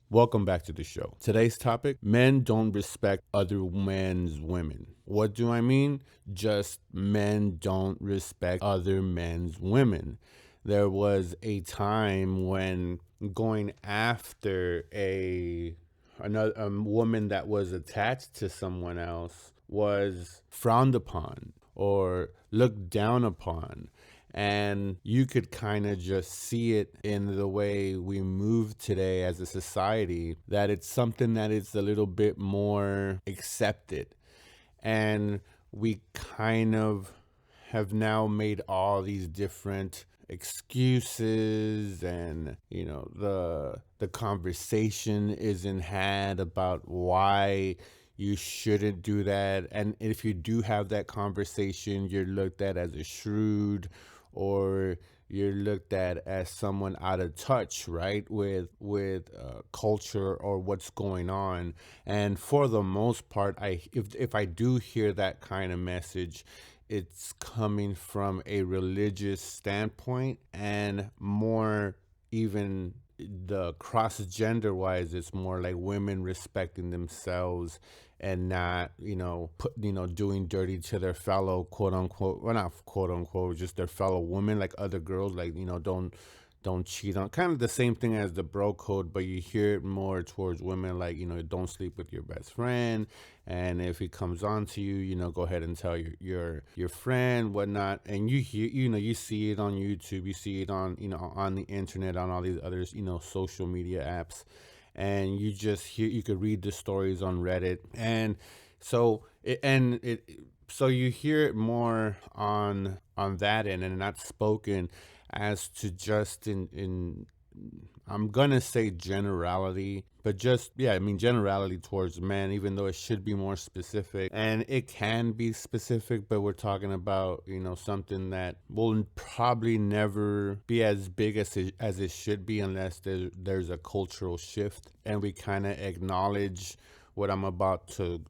Welcome back to the show. Today's topic: men don't respect other men's women. What do I mean? Just men don't respect other men's women. There was a time when going after another woman that was attached to someone else was frowned upon or looked down upon. And you could kind of just see it in the way we move today as a society, that it's something that is a little bit more accepted. And we kind of have now made all these different excuses, and the conversation isn't had about why you shouldn't do that. And if you do have that conversation, you're looked at as a shrewd, or you're looked at as someone out of touch, right, with culture or what's going on. And for the most part, if I do hear that kind of message, it's coming from a religious standpoint, and more even the cross gender wise, it's more like women respecting themselves and not doing dirty to their fellow quote unquote, well, not quote unquote, just their fellow women, like other girls, like don't cheat on, kind of the same thing as the bro code, but you hear it more towards women, like don't sleep with your best friend, and if he comes on to you, go ahead and tell your friend whatnot. And you hear, you see it on YouTube, you see it on on the internet, on all these other social media apps, and you just hear, you could read the stories on Reddit. And so you hear it more on that end, and not spoken as to just in I'm gonna say generality, but just, yeah, I mean generality towards men, even though it should be more specific. And it can be specific, but we're talking about, something that will probably never be as big as it should be, unless there's a cultural shift and we kind of acknowledge what I'm about to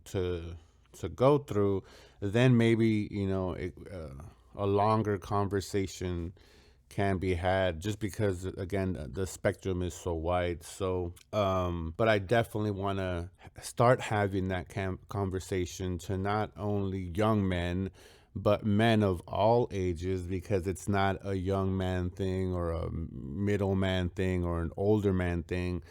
go through. Then maybe, a longer conversation can be had, just because again the spectrum is so wide. So but I definitely want to start having that conversation to not only young men, but men of all ages, because it's not a young man thing or a middle man thing or an older man thing.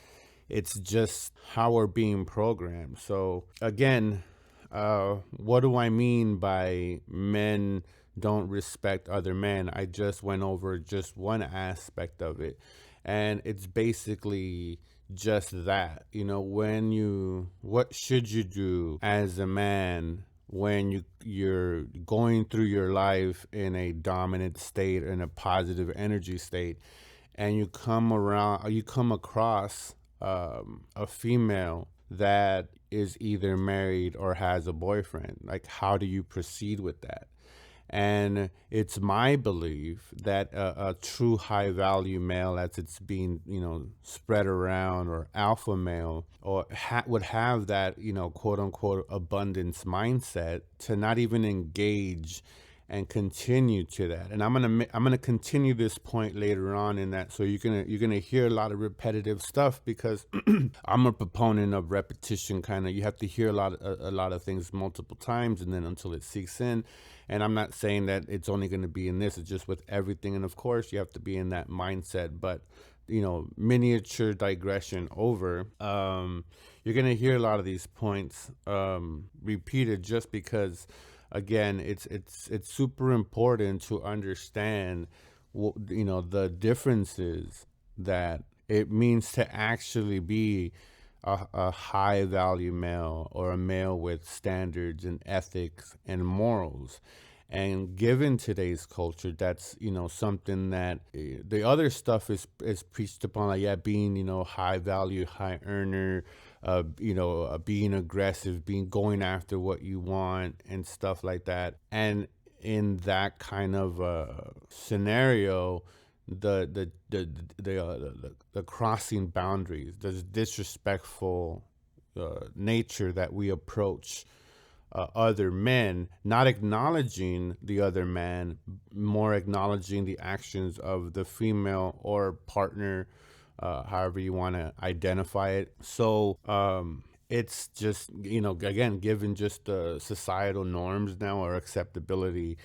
It's just how we're being programmed. So again, what do I mean by men don't respect other men? I just went over just one aspect of it, and it's basically just that. What should you do as a man when you're going through your life in a dominant state, in a positive energy state, and you come across a female that is either married or has a boyfriend? Like, how do you proceed with that? And it's my belief that a true high value male, as it's being spread around, or alpha male, or would have that quote unquote abundance mindset, to not even engage and continue to that. And I'm gonna continue this point later on in that. So you're gonna hear a lot of repetitive stuff, because I'm a proponent of repetition. Kind of, you have to hear a lot of things multiple times, and then until it sinks in. And I'm not saying that it's only going to be in this, it's just with everything. And of course you have to be in that mindset. But miniature digression over, you're going to hear a lot of these points repeated, just because again it's super important to understand the differences that it means to actually be a high value male, or a male with standards and ethics and morals. And given today's culture, that's something that the other stuff is preached upon, like, yeah, being high value, high earner, being aggressive, being going after what you want and stuff like that. And in that kind of scenario, the crossing boundaries, the disrespectful nature that we approach other men, not acknowledging the other man, more acknowledging the actions of the female or partner, however you want to identify it. So it's just, again, given just the societal norms now or acceptability,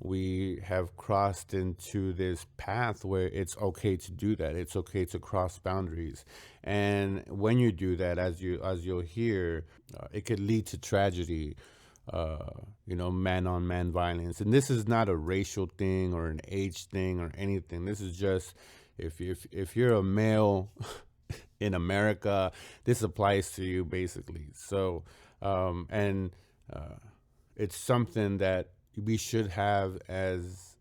we have crossed into this path where it's okay to do that. It's okay to cross boundaries. And when you do that, as you'll hear, it could lead to tragedy, man on man violence. And this is not a racial thing or an age thing or anything. This is just, if you're a male in America, this applies to you basically. So, and it's something that we should have as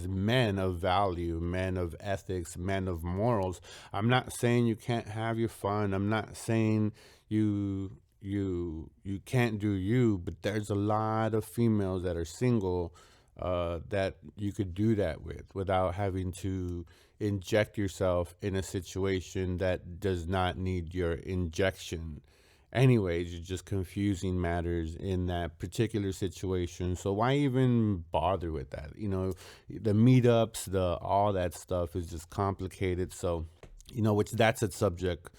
men of value, men of ethics, men of morals. I'm not saying you can't have your fun. I'm not saying you can't do you, but there's a lot of females that are single, that you could do that without having to inject yourself in a situation that does not need your injection. Anyways, you're just confusing matters in that particular situation. So why even bother with that? The meetups, the all that stuff is just complicated. So, which that's a subject,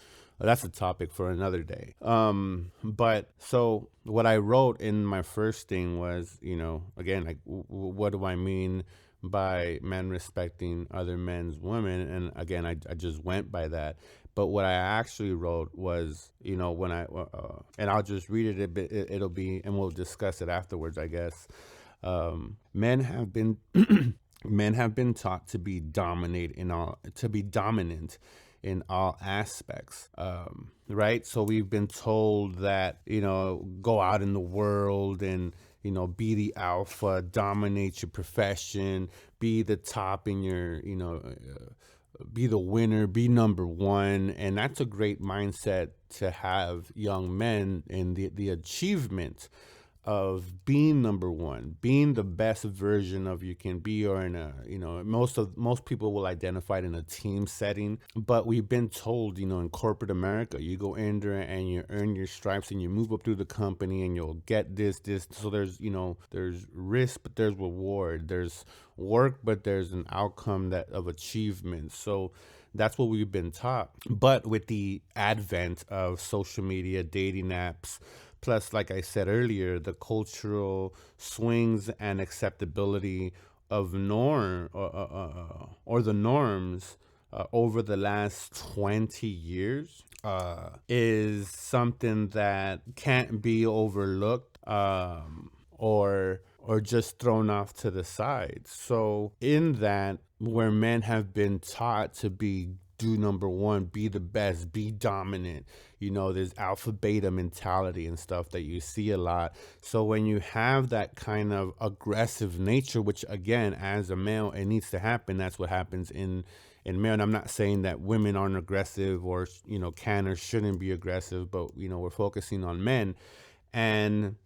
that's a topic for another day. But so what I wrote in my first thing was, again, like, what do I mean by men respecting other men's women? And again, I just went by that. But what I actually wrote was, when and I'll just read it a bit. It'll be, and we'll discuss it afterwards, I guess. Men have been men have been taught to be dominant in all aspects, right? So we've been told that, go out in the world and, be the alpha, dominate your profession, be the top in your, be the winner, be number one. And that's a great mindset to have young men in the achievement of being number one, being the best version of you can be, or in a, most people will identify it in a team setting. But we've been told, in corporate America, you go in there and you earn your stripes and you move up through the company and you'll get this. So there's risk, but there's reward. There's work, but there's an outcome of achievement. So that's what we've been taught. But with the advent of social media, dating apps, plus, like I said earlier, the cultural swings and acceptability of or the norms, over the last 20 years, is something that can't be overlooked, or just thrown off to the side. So in that, where men have been taught to do number one, be the best, be dominant, there's alpha beta mentality and stuff that you see a lot. So when you have that kind of aggressive nature, which again, as a male, it needs to happen. That's what happens in male. And I'm not saying that women aren't aggressive or, can or shouldn't be aggressive, but, we're focusing on men. And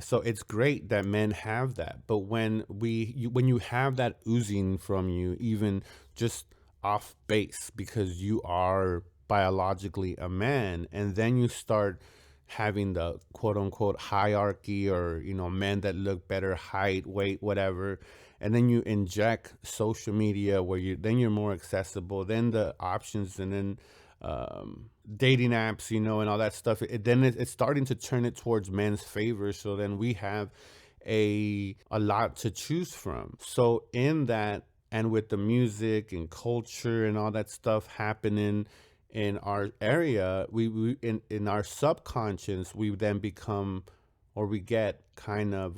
so it's great that men have that. But when you have that oozing from you, even just off base, because you are biologically a man, and then you start having the quote unquote hierarchy, or men that look better, height, weight, whatever, and then you inject social media where you're more accessible, then the options, and then dating apps, and all that stuff, it's starting to turn it towards men's favor. So then we have a lot to choose from. So in that, and with the music and culture and all that stuff happening in our area, we in our subconscious, we then become, or we get kind of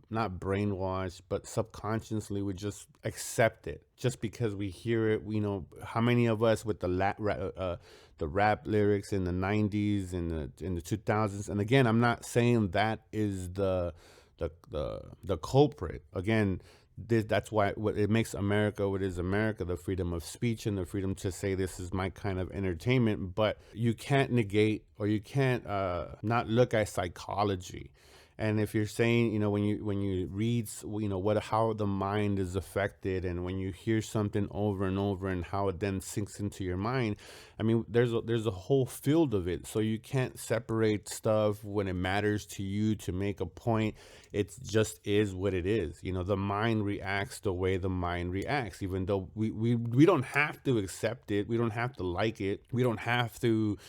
not brainwashed, but subconsciously we just accept it just because we hear it. How many of us with the rap lyrics in the 90s and in the 2000s? And again, I'm not saying that is the culprit. Again, that's why what it makes America what is America, the freedom of speech and the freedom to say this is my kind of entertainment. But you can't negate, or you can't not look at psychology And if you're saying, when you read, what how the mind is affected, and when you hear something over and over and how it then sinks into your mind, I mean, there's a whole field of it. So you can't separate stuff when it matters to you to make a point. It just is what it is. The mind reacts the way the mind reacts, even though we don't have to accept it. We don't have to like it. We don't have to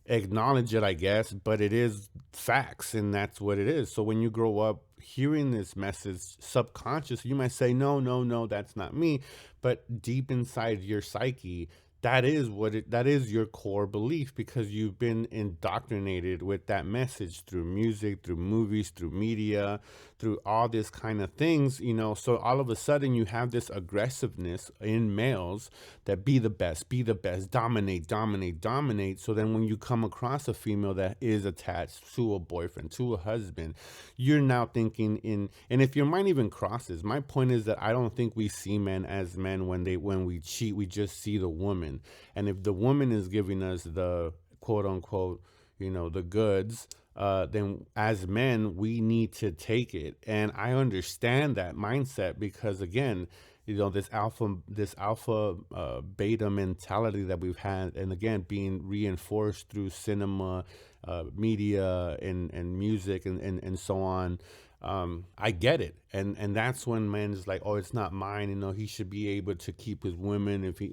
acknowledge it, I guess, but it is facts, and that's what it is. So when you grow up hearing this message subconscious, you might say, no, no, no, that's not me. But deep inside your psyche, that is your core belief, because you've been indoctrinated with that message through music, through movies, through media, through all this kind of things. So all of a sudden you have this aggressiveness in males, that be the best, dominate, dominate, dominate. So then when you come across a female that is attached to a boyfriend, to a husband, you're now thinking and if your mind even crosses, my point is that I don't think we see men as men. When we cheat, we just see the woman. And if the woman is giving us the quote unquote, the goods, then as men, we need to take it. And I understand that mindset, because again, this alpha beta mentality that we've had, and again, being reinforced through cinema, media, and music, and so on. I get it, and that's when men is like, oh, it's not mine. He should be able to keep his women, if he,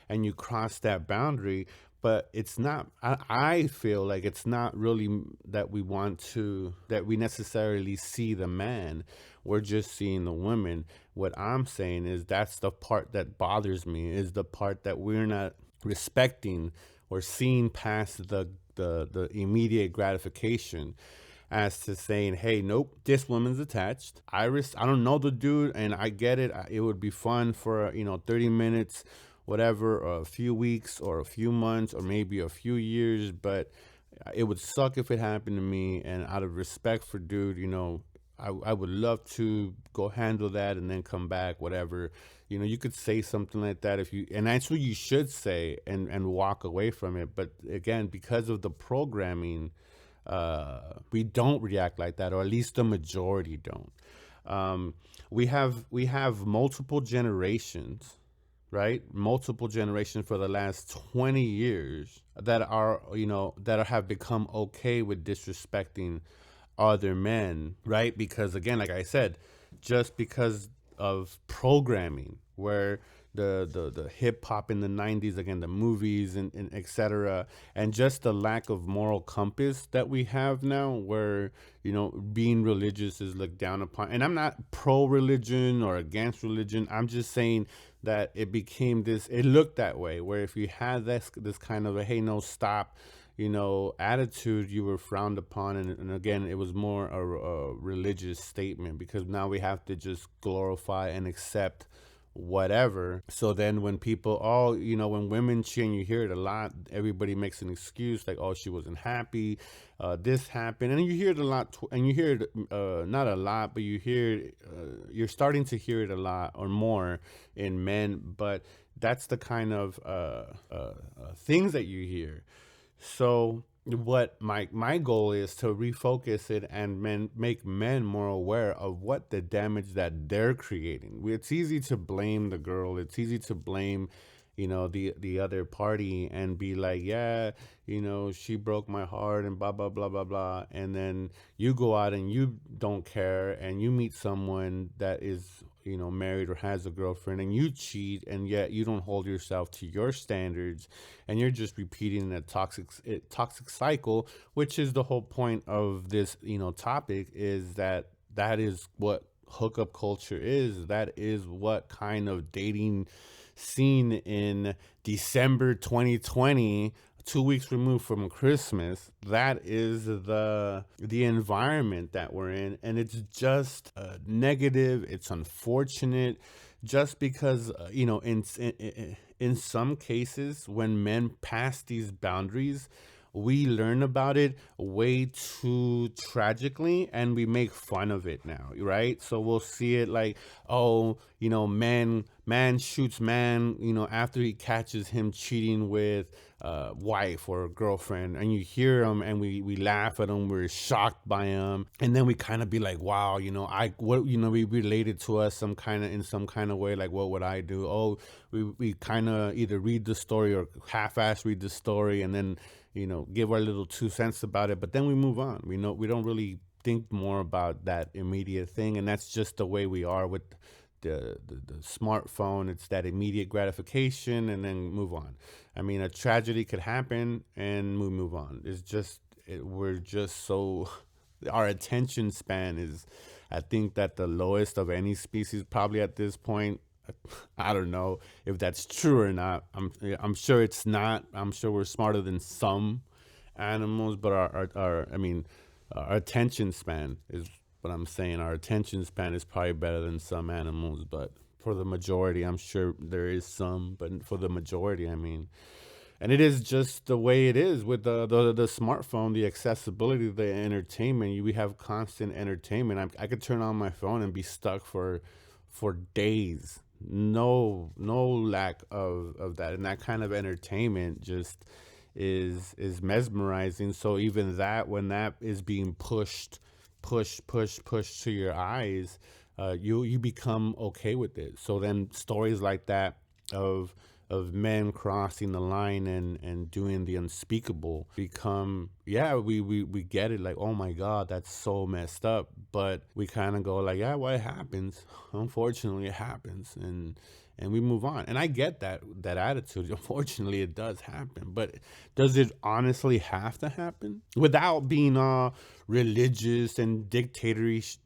and you cross that boundary. But it's not. I feel like it's not really that we necessarily see the man. We're just seeing the women. What I'm saying is that's the part that bothers me, is the part that we're not respecting or seeing past the immediate gratification, as to saying, hey, nope, this woman's attached. I don't know the dude, and I get it. It would be fun for 30 minutes, whatever, or a few weeks, or a few months, or maybe a few years, but it would suck if it happened to me. And out of respect for dude, I would love to go handle that and then come back, whatever. You could say something like that, and that's what you should say, and walk away from it. But again, because of the programming, we don't react like that, or at least the majority don't. We have multiple generations, right? Multiple generations for the last 20 years that have become okay with disrespecting other men, right? Because again, like I said, just because of programming, where the hip hop in the 90s, again, the movies, and etc., and just the lack of moral compass that we have now, where being religious is looked down upon. And I'm not pro religion or against religion. I'm just saying that it looked that way, where if you had this kind of a, hey, no, stop, attitude, you were frowned upon. And again, it was more a religious statement, because now we have to just glorify and accept whatever. So then when people, when women cheat, and you hear it a lot, everybody makes an excuse like, oh, she wasn't happy, this happened. And you hear it a lot, and you hear it, not a lot, but you're starting to hear it a lot or more in men. But that's the kind of things that you hear. So what my goal is to refocus it, and make men more aware of what the damage that they're creating. It's easy to blame the girl. It's easy to blame, the other party, and be like, yeah, she broke my heart, and blah blah blah blah blah. And then you go out and you don't care, and you meet someone that is married or has a girlfriend, and you cheat, and yet you don't hold yourself to your standards, and you're just repeating a toxic cycle, which is the whole point of this topic, is that is what hookup culture is. That is what kind of dating scene in December 2020, 2 weeks removed from Christmas. That is the environment that we're in, and it's just negative. It's unfortunate, just because in some cases, when men pass these boundaries, we learn about it way too tragically, and we make fun of it now, right? So we'll see it like, oh, man shoots man, after he catches him cheating with wife or girlfriend, and you hear him, and we laugh at him, we're shocked by him, and then we kind of be like, wow, we related to us some kind of in some kind of way, like what would I do? Oh, we kind of either read the story or half-ass read the story, and then give our little 2 cents about it, but then we move on. We don't really think more about that immediate thing, and that's just the way we are with the smartphone. It's that immediate gratification, and then move on. I mean, a tragedy could happen and we move on. We're just so our attention span is, I think, that the lowest of any species probably at this point. I don't know if that's true or not. I'm sure it's not. I'm sure we're smarter than some animals, but our attention span is what I'm saying. Our attention span is probably better than some animals, but for the majority, I'm sure there is some, but for the majority, I mean, and it is just the way it is with the smartphone, the accessibility, the entertainment. We have constant entertainment. I could turn on my phone and be stuck for days. No lack of that, and that kind of entertainment just is mesmerizing. So even that, when that is being pushed to your eyes, you become okay with it. So then stories like that of men crossing the line and doing the unspeakable become, yeah, we get it, like, oh my god, that's so messed up, but we kind of go like, yeah, well, it happens, unfortunately it happens, and we move on. And I get that attitude. Unfortunately, it does happen, but does it honestly have to happen without being religious and dictatorship?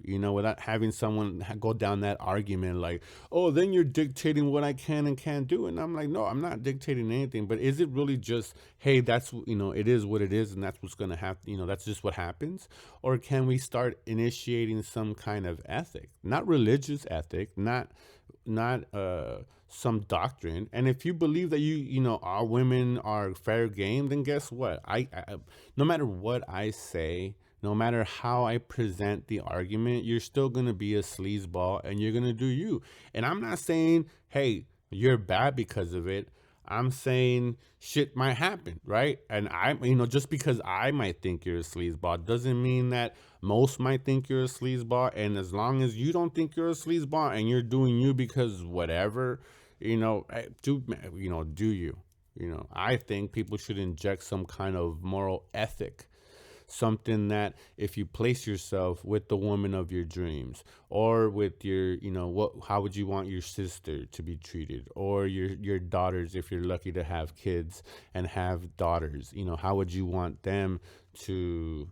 Without having someone go down that argument like, oh, then you're dictating what I can and can't do. And I'm like, no, I'm not dictating anything. But is it really just, hey, that's it is what it is, and that's what's gonna happen? That's just what happens. Or can we start initiating some kind of ethic, not religious ethic, not some doctrine? And if you believe that our women are fair game, then guess what? I no matter what I say, no matter how I present the argument, you're still gonna be a sleazeball, and you're gonna do you. And I'm not saying, hey, you're bad because of it. I'm saying shit might happen, right? And just because I might think you're a sleazeball doesn't mean that most might think you're a sleazeball. And as long as you don't think you're a sleazeball and you're doing you because whatever, do you? I think people should inject some kind of moral ethic, something that if you place yourself with the woman of your dreams, or with your, how would you want your sister to be treated, or your daughters, if you're lucky to have kids and have daughters, how would you want them to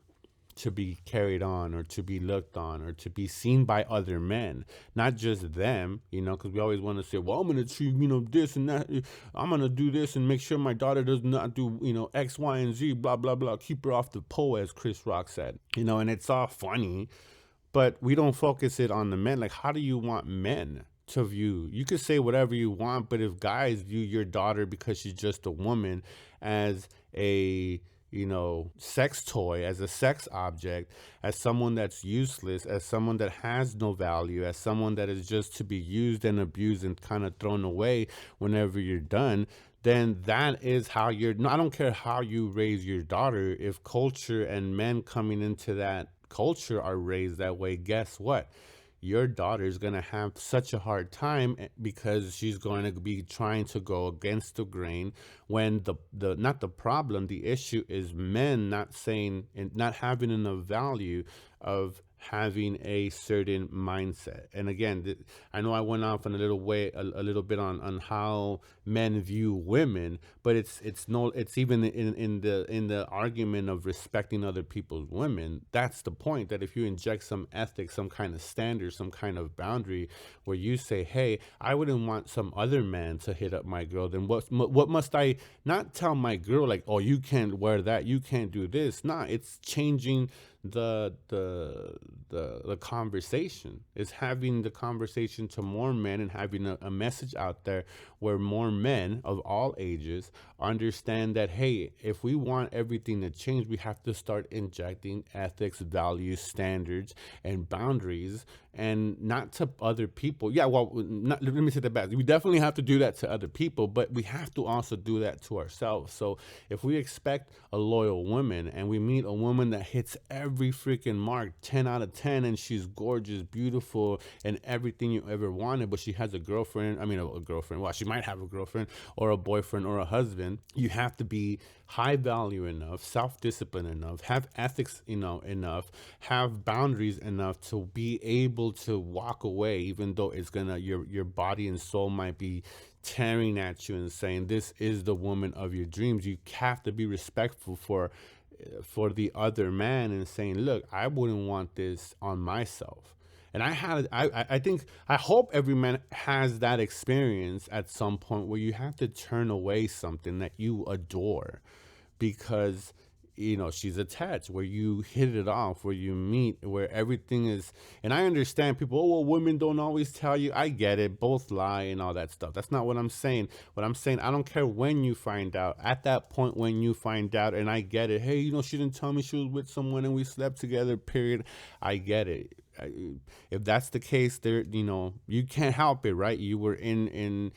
be carried on, or to be looked on, or to be seen by other men, not just them, because we always want to say, well, I'm going to treat, this and that. I'm going to do this and make sure my daughter does not do, X, Y, and Z, blah, blah, blah. Keep her off the pole, as Chris Rock said, and it's all funny, but we don't focus it on the men. Like, how do you want men to view? You could say whatever you want, but if guys view your daughter, because she's just a woman, as a sex toy, as a sex object, as someone that's useless, as someone that has no value, as someone that is just to be used and abused and kind of thrown away whenever you're done, then that is how I don't care how you raise your daughter. If culture and men coming into that culture are raised that way, guess what? Your daughter is going to have such a hard time, because she's going to be trying to go against the grain, when the not the problem, the issue is men not saying and not having enough value of having a certain mindset. And again, I know I went off on a little bit on how men view women, but it's even in the argument of respecting other people's women. That's the point, that if you inject some ethics, some kind of standard, some kind of boundary, where you say, hey, I wouldn't want some other man to hit up my girl, then what must I not tell my girl, like, oh, you can't wear that, you can't do this? Nah, it's changing the conversation. Is having the conversation to more men, and having a message out there where more men of all ages understand that, hey, if we want everything to change, we have to start injecting ethics, values, standards, and boundaries, and not to other people. Yeah, well, not, let me say that back. We definitely have to do that to other people, but we have to also do that to ourselves. So if we expect a loyal woman and we meet a woman that hits every freaking mark, 10 out of 10, and she's gorgeous, beautiful, and everything you ever wanted, but she has a girlfriend, I mean, a girlfriend, well, she might have a girlfriend or a boyfriend or a husband, you have to be high value enough, self-discipline enough, have ethics, enough, have boundaries enough to be able to walk away, even though it's gonna, your body and soul might be tearing at you and saying, this is the woman of your dreams. You have to be respectful for the other man and saying, look, I wouldn't want this on myself. And I think, I hope every man has that experience at some point where you have to turn away something that you adore because, she's attached, where you hit it off, where you meet, where everything is. And I understand people, oh, well, women don't always tell you. I get it. Both lie and all that stuff. That's not what I'm saying. What I'm saying, I don't care when you find out. At that point, when you find out, and I get it. Hey, she didn't tell me she was with someone and we slept together, period. I get it. If that's the case, there, you can't help it, right? You were in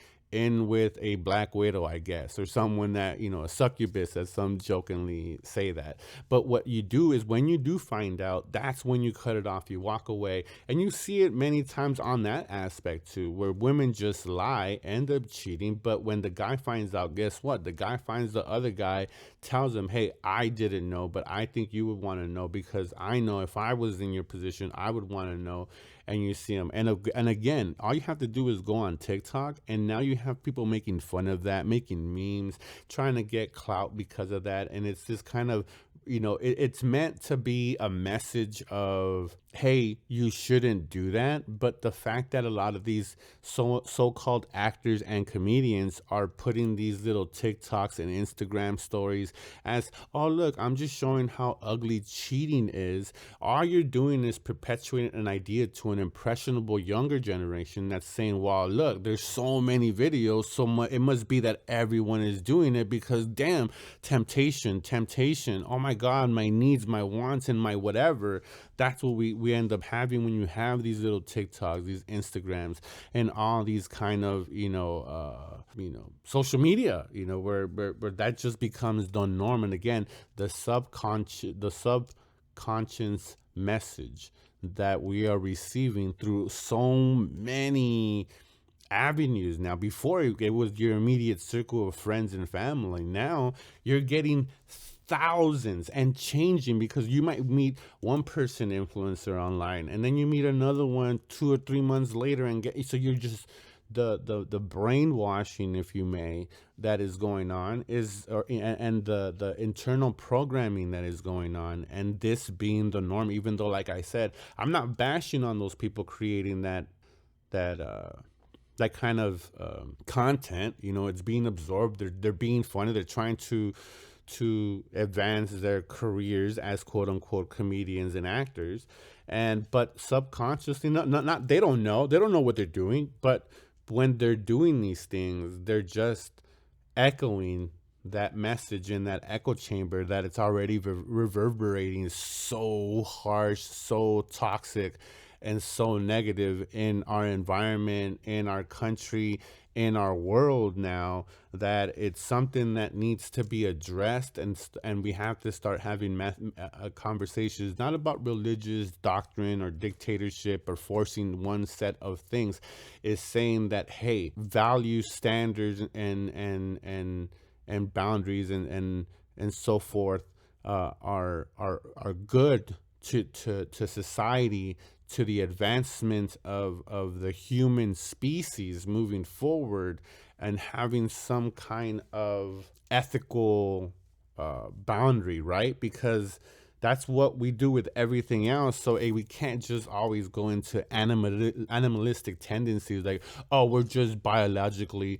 with a black widow, I guess, or someone that, a succubus, as some jokingly say that. But what you do is, when you do find out, that's when you cut it off, you walk away. And you see it many times on that aspect too, where women just lie, end up cheating. But when the guy finds out, guess what? The guy finds the other guy, tells him, hey, I didn't know, but I think you would want to know, because I know if I was in your position, I would want to know. And you see them, and again, all you have to do is go on TikTok, and now you have people making fun of that, making memes, trying to get clout because of that. And it's this kind of, it's meant to be a message of, hey, you shouldn't do that. But the fact that a lot of these so-called actors and comedians are putting these little TikToks and Instagram stories as, oh, look, I'm just showing how ugly cheating is. All you're doing is perpetuating an idea to an impressionable younger generation that's saying, well, look, there's so many videos, so much, it must be that everyone is doing it, because damn, temptation, oh my God, my needs, my wants, and my whatever. That's what we end up having when you have these little TikToks, these Instagrams, and all these kind of, social media, where that just becomes the norm. And again, the subconscious message that we are receiving through so many avenues now. Before, it was your immediate circle of friends and family. Now you're getting thousands and changing, because you might meet one person influencer online, and then you meet another one 2 or 3 months later, and so you're just, the brainwashing, if you may, that is going on is, and the internal programming that is going on, and this being the norm. Even though, like I said, I'm not bashing on those people creating that kind of content. It's being absorbed. They're being funny. They're trying to advance their careers as quote unquote comedians and actors. But subconsciously, not they don't know what they're doing, but when they're doing these things, they're just echoing that message in that echo chamber that it's already reverberating so harsh, so toxic, and so negative in our environment, in our country, in our world now, that it's something that needs to be addressed. And we have to start having conversations, not about religious doctrine or dictatorship or forcing one set of things. Is saying that, hey, values, standards, and boundaries, and so forth, are good to society, to the advancement of the human species moving forward, and having some kind of ethical boundary, right? Because that's what we do with everything else. So we can't just always go into animalistic tendencies, like, oh, we're just biologically,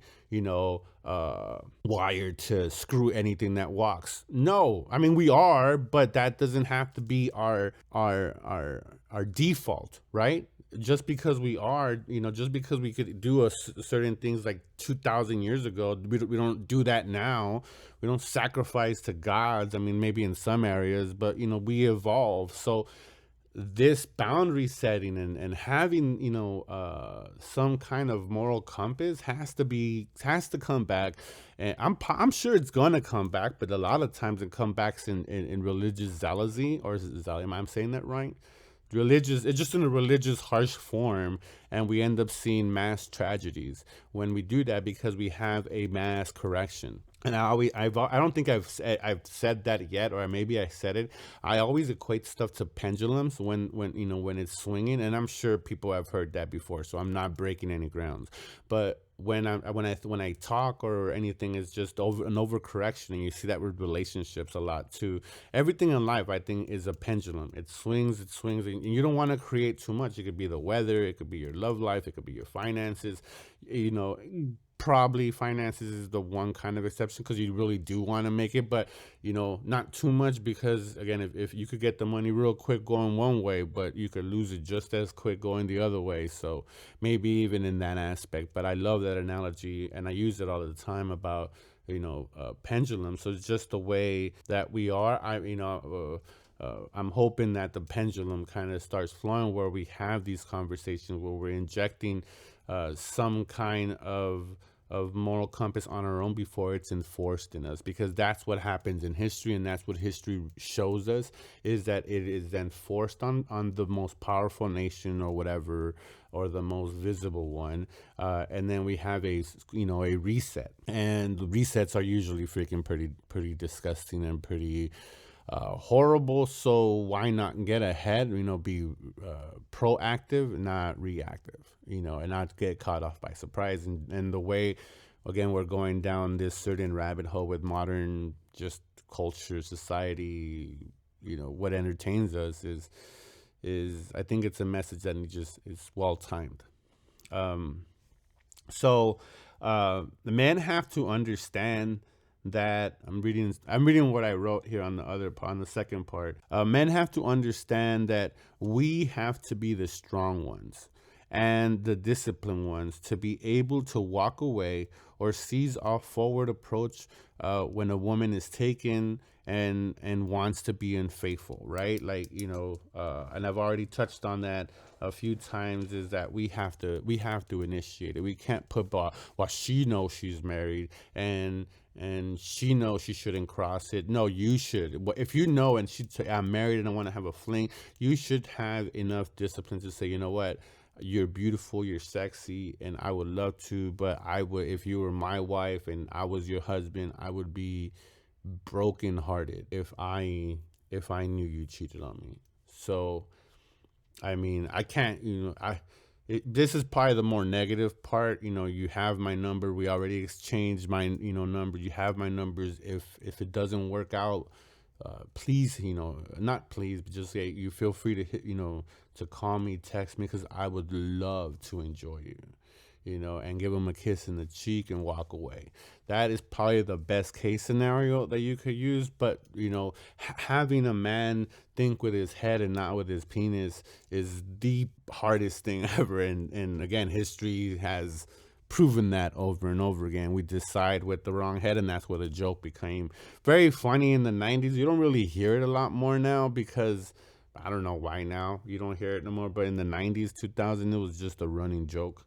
wired to screw anything that walks. No, I mean, we are, but that doesn't have to be our default, right? just because we are, just because we could do certain things like 2,000 years ago, we don't do that now. We don't sacrifice to gods. I mean, maybe in some areas, but we evolve. So this boundary setting and having some kind of moral compass has to come back. And I'm sure it's gonna come back, but a lot of times it comes back in religious zealousy, or am I saying that right? Religious, it's just in a religious harsh form, and we end up seeing mass tragedies when we do that, because we have a mass correction. And I don't think I've said that yet, or maybe I said it. I always equate stuff to pendulums when it's swinging, and I'm sure people have heard that before, so I'm not breaking any grounds. But when I talk or anything, is just an overcorrection, and you see that with relationships a lot too. Everything in life, I think, is a pendulum. It swings, and you don't want to create too much. It could be the weather, it could be your love life, it could be your finances. You know, Probably finances is the one kind of exception, because you really do want to make it, but not too much, because again, if you could get the money real quick going one way, but you could lose it just as quick going the other way. So maybe even in that aspect. But I love that analogy, and I use it all the time about pendulum. So it's just the way that we are. I'm hoping that the pendulum kind of starts flowing, where we have these conversations, where we're injecting some kind of moral compass on our own before it's enforced in us, because that's what happens in history, and that's what history shows us, is that it is then forced on the most powerful nation or whatever, or the most visible one, and then we have a reset, and resets are usually freaking pretty disgusting and pretty horrible. So why not get ahead? Be proactive, not reactive. And not get caught off by surprise. And the way, again, we're going down this certain rabbit hole with modern just culture, society. What entertains us is I think it's a message that is well timed. So the men have to understand that I'm reading what I wrote here on the second part. Men have to understand that we have to be the strong ones and the disciplined ones to be able to walk away or seize our forward approach when a woman is taken and wants to be unfaithful, right? Like, and I've already touched on that a few times, is that we have to initiate it. We can't put, well, she knows she's married, and she knows she shouldn't cross it. No, you should. But if you know, and she say, I'm married and I want to have a fling, you should have enough discipline to say, you know what, you're beautiful, you're sexy, and I would love to, but I would, if you were my wife and I was your husband, I would be brokenhearted if I knew you cheated on me. So I mean, I can't, this is probably the more negative part. You have my number. We already exchanged my, number. You have my numbers. If it doesn't work out, please, not please, but just say, you feel free to hit, to call me, text me, because I would love to enjoy you. And give them a kiss in the cheek and walk away. That is probably the best case scenario that you could use. But, having a man think with his head and not with his penis is the hardest thing ever. And again, history has proven that over and over again. We decide with the wrong head, and that's where the joke became very funny in the 90s. You don't really hear it a lot more now, because I don't know why now you don't hear it no more. But in the 90s, 2000, it was just a running joke.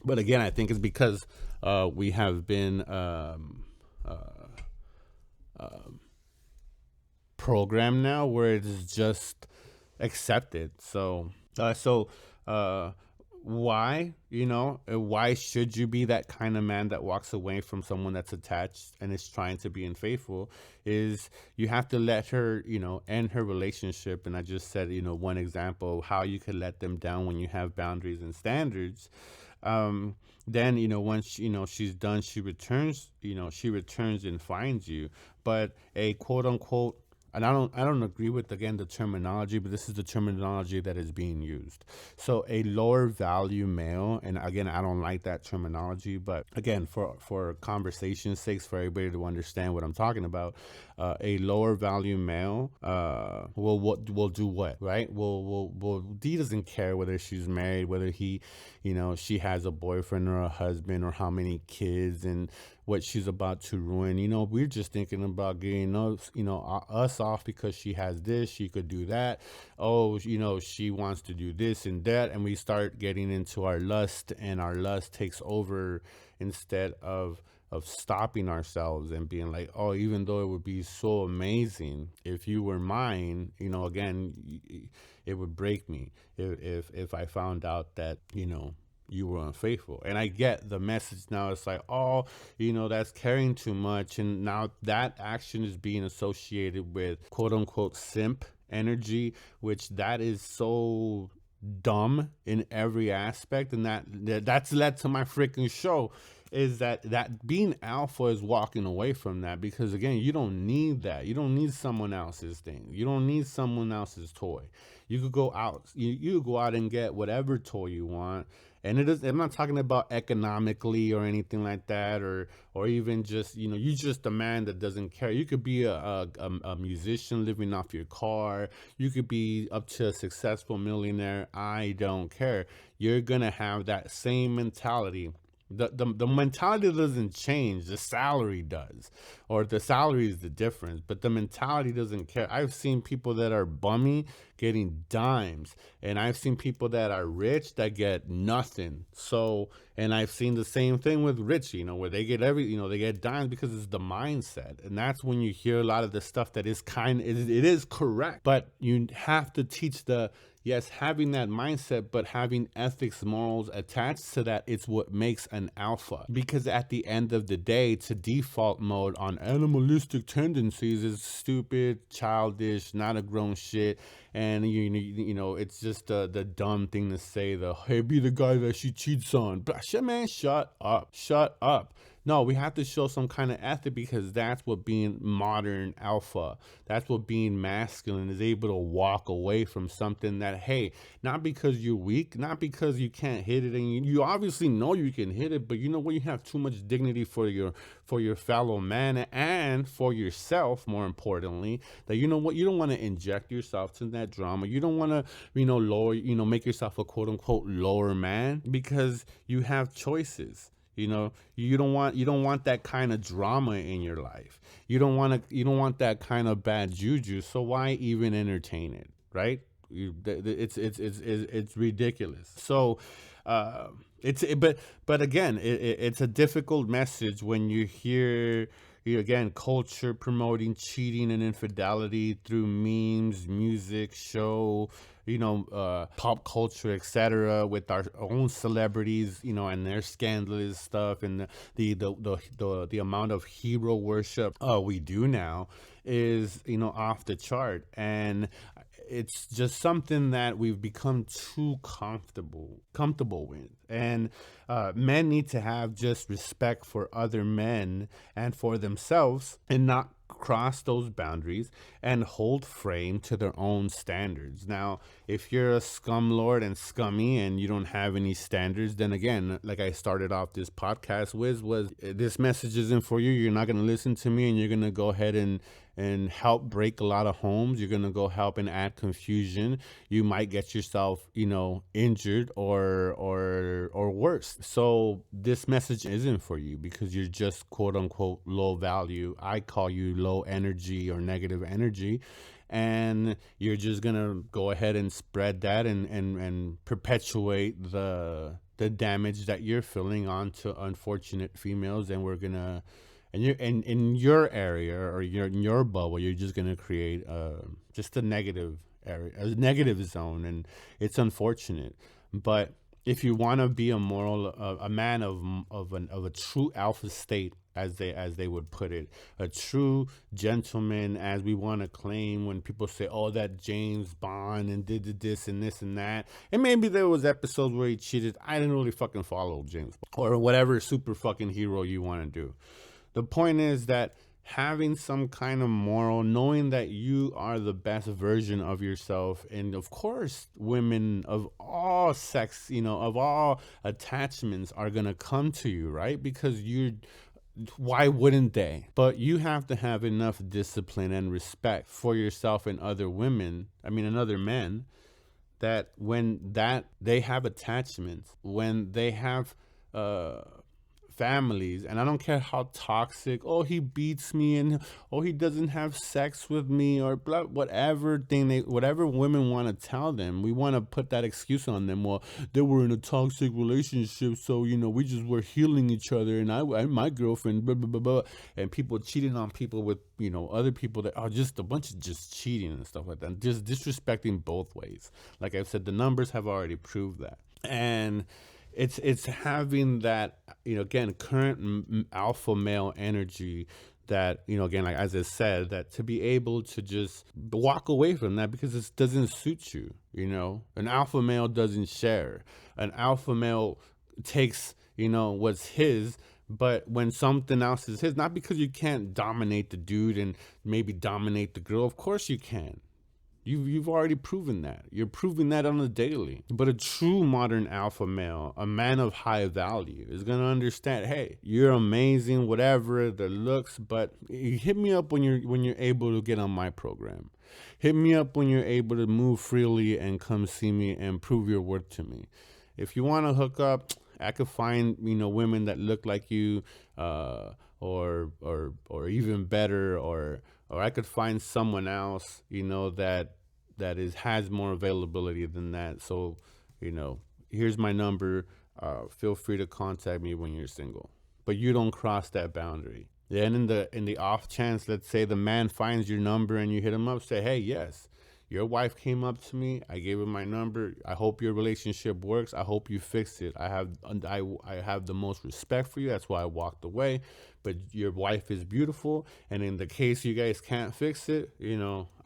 But again, I think it's because we have been programmed now, where it is just accepted. So why, why should you be that kind of man that walks away from someone that's attached and is trying to be unfaithful? Is you have to let her, end her relationship. And I just said, one example of how you could let them down when you have boundaries and standards. Then once she's done, she returns and finds you. But a quote unquote and I don't agree with, again, the terminology, but this is the terminology that is being used. So a lower value male, and again, I don't like that terminology, but again, for conversation's sakes, for everybody to understand what I'm talking about, a lower value male will do what, right? Will he doesn't care whether she's married, whether she has a boyfriend or a husband, or how many kids, and what she's about to ruin. We're just thinking about getting us off because she has this, she could do that. Oh, she wants to do this and that, and we start getting into our lust, and our lust takes over instead of stopping ourselves and being like, oh, even though it would be so amazing if you were mine, again, it would break me if I found out that you were unfaithful. And I get the message now. It's like, oh, that's caring too much. And now that action is being associated with quote unquote simp energy, which that is so dumb in every aspect. And that's led to my freaking show, is that being alpha is walking away from that, because again, you don't need that. You don't need someone else's thing. You don't need someone else's toy. You could go out. You go out and get whatever toy you want. And I'm not talking about economically or anything like that, or even just you just a man that doesn't care. You could be a musician living off your car. You could be up to a successful millionaire. I don't care. You're gonna have that same mentality. The mentality doesn't change. The salary does, or the salary is the difference, but the mentality doesn't care. I've seen people that are bummy getting dimes, and I've seen people that are rich that get nothing. So, and I've seen the same thing with rich, where they get they get dimes, because it's the mindset. And that's when you hear a lot of the stuff that is it is correct, but you have to teach yes, having that mindset, but having ethics, morals attached to that, it's what makes an alpha. Because at the end of the day, to default mode on animalistic tendencies is stupid, childish, not a grown shit. And it's just the dumb thing to say, hey, be the guy that she cheats on. But shit, man, shut up. No, we have to show some kind of ethic, because that's what being modern alpha, that's what being masculine is, able to walk away from something that, hey, not because you're weak, not because you can't hit it, and you obviously know you can hit it, but you know what, you have too much dignity for your fellow man, and for yourself, more importantly, that you know what, you don't want to inject yourself to that drama. You don't want to lower, make yourself a quote unquote lower man, because you have choices. You don't want that kind of drama in your life. You don't want that kind of bad juju. So why even entertain it, right? It's ridiculous. So but again, it's a difficult message when you hear, again, culture promoting cheating and infidelity through memes, music, show, pop culture, etc., with our own celebrities, and their scandalous stuff, and the amount of hero worship we do now is off the chart. And it's just something that we've become too comfortable with. And men need to have just respect for other men and for themselves, and not cross those boundaries and hold frame to their own standards. Now, if you're a scumlord and scummy and you don't have any standards, then again, like I started off this podcast with, was this message isn't for you. You're not going to listen to me, and you're going to go ahead and help break a lot of homes. You're going to go help and add confusion. You might get yourself, injured or worse. So this message isn't for you, because you're just quote unquote low value. I call you low energy or negative energy. And you're just going to go ahead and spread that and perpetuate the damage that you're feeling onto unfortunate females. And we're going to, and you're in your area, or you're in your bubble, you're just going to create just a negative area, a negative zone. And it's unfortunate. But if you want to be a man of a true alpha state, as they would put it, a true gentleman, as we want to claim, when people say, oh, that James Bond and did this and this and that, and maybe there was episodes where he cheated. I didn't really fucking follow James Bond, or whatever super fucking hero you want to do. The point is that having some kind of moral, knowing that you are the best version of yourself. And of course, women of all sex, of all attachments are going to come to you, right? Because you're, why wouldn't they? But you have to have enough discipline and respect for yourself and other women, and other men, that when that they have attachments, when they have uh families, and I don't care how toxic, oh, he beats me, and oh, he doesn't have sex with me, or blah, whatever thing whatever women want to tell them, we want to put that excuse on them. Well, they were in a toxic relationship, so we just were healing each other, and my girlfriend, blah blah blah blah, and people cheating on people with other people that are just a bunch of just cheating and stuff like that, just disrespecting both ways. Like I said, the numbers have already proved that. And it's having that, again, current alpha male energy, that again, like as I said, that to be able to just walk away from that because it doesn't suit you. An alpha male doesn't share. An alpha male takes what's his. But when something else is his, not because you can't dominate the dude and maybe dominate the girl, of course you can. You've already proven that. You're proving that on a daily. But a true modern alpha male, a man of high value, is gonna understand. Hey, you're amazing, whatever the looks, but hit me up when you're able to get on my program. Hit me up when you're able to move freely and come see me and prove your worth to me. If you want to hook up, I could find women that look like you, or even better, or I could find someone else that has more availability than that. So here's my number. Feel free to contact me when you're single, but you don't cross that boundary. Then in the off chance, let's say the man finds your number and you hit him up, say, hey, yes, your wife came up to me. I gave her my number. I hope your relationship works. I hope you fix it. I have the most respect for you. That's why I walked away. But your wife is beautiful. And in the case you guys can't fix it,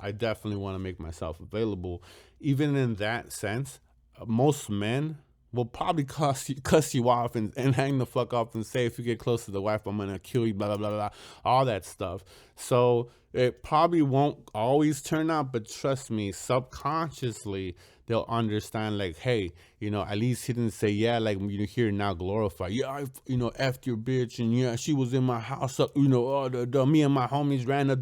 I definitely want to make myself available. Even in that sense, most men will probably cuss you off and hang the fuck up and say, if you get close to the wife, I'm gonna kill you, blah blah blah blah, all that stuff. So it probably won't always turn out, but trust me, subconsciously they'll understand, like, hey, at least he didn't say, yeah, like you hear now glorify, yeah, I effed your bitch, and yeah, she was in my house, oh, me and my homies ran up,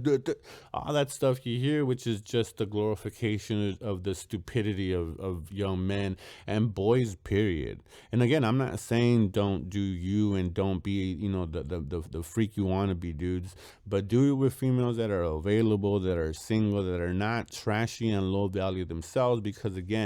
all that stuff you hear, which is just the glorification of the stupidity of young men and boys, period. And again, I'm not saying don't do you and don't be, the freak you want to be, dudes, but do it with females that are available, that are single, that are not trashy and low value themselves, because again,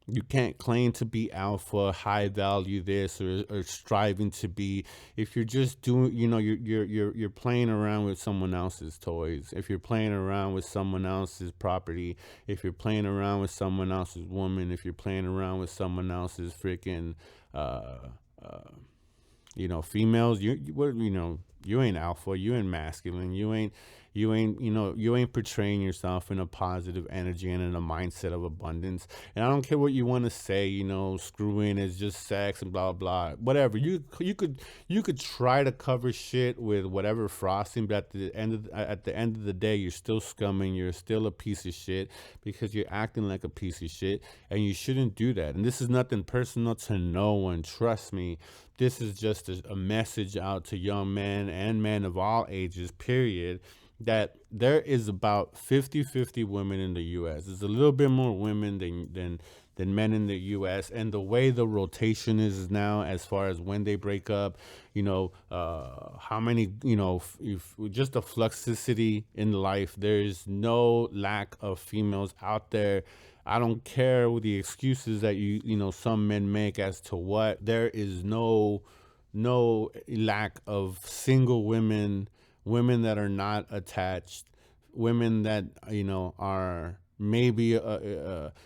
you can't claim to be alpha, high value this, or striving to be, if you're just doing, you're playing around with someone else's toys, if you're playing around with someone else's property, if you're playing around with someone else's woman, if you're playing around with someone else's freaking females, you ain't alpha, you ain't masculine, you ain't portraying yourself in a positive energy and in a mindset of abundance. And I don't care what you want to say, screwing is just sex and blah blah, whatever. You could try to cover shit with whatever frosting, but at the end of the day, you're still scumming, you're still a piece of shit, because you're acting like a piece of shit, and you shouldn't do that. And this is nothing personal to no one, trust me. This is just a message out to young men and men of all ages, period, that there is about 50-50 women in the U.S. There's a little bit more women than men in the U.S. And the way the rotation is now, as far as when they break up, how many, if just the fluxicity in life, there's no lack of females out there. I don't care with the excuses that some men make as to what. There is no lack of single women that are not attached, women that are maybe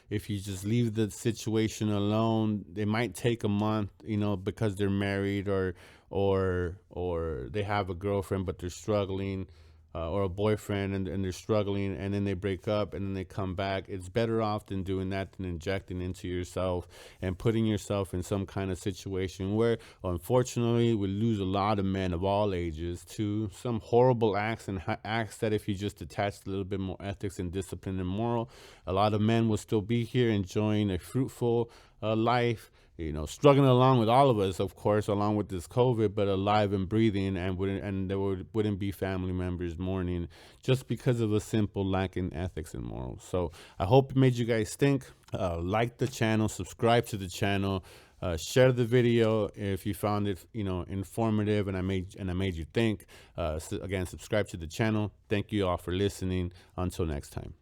if you just leave the situation alone, they might take a month, because they're married, or they have a girlfriend but they're struggling. or a boyfriend, and they're struggling, and then they break up and then they come back. It's better off than doing that, than injecting into yourself and putting yourself in some kind of situation where, unfortunately, we lose a lot of men of all ages to some horrible acts, and acts that, if you just attached a little bit more ethics and discipline and moral, a lot of men will still be here enjoying a fruitful life, struggling along with all of us, of course, along with this COVID, but alive and breathing, and there wouldn't be family members mourning just because of a simple lack in ethics and morals. So I hope it made you guys think. Like the channel, subscribe to the channel, share the video if you found it, informative, and I made you think. Again, subscribe to the channel. Thank you all for listening. Until next time.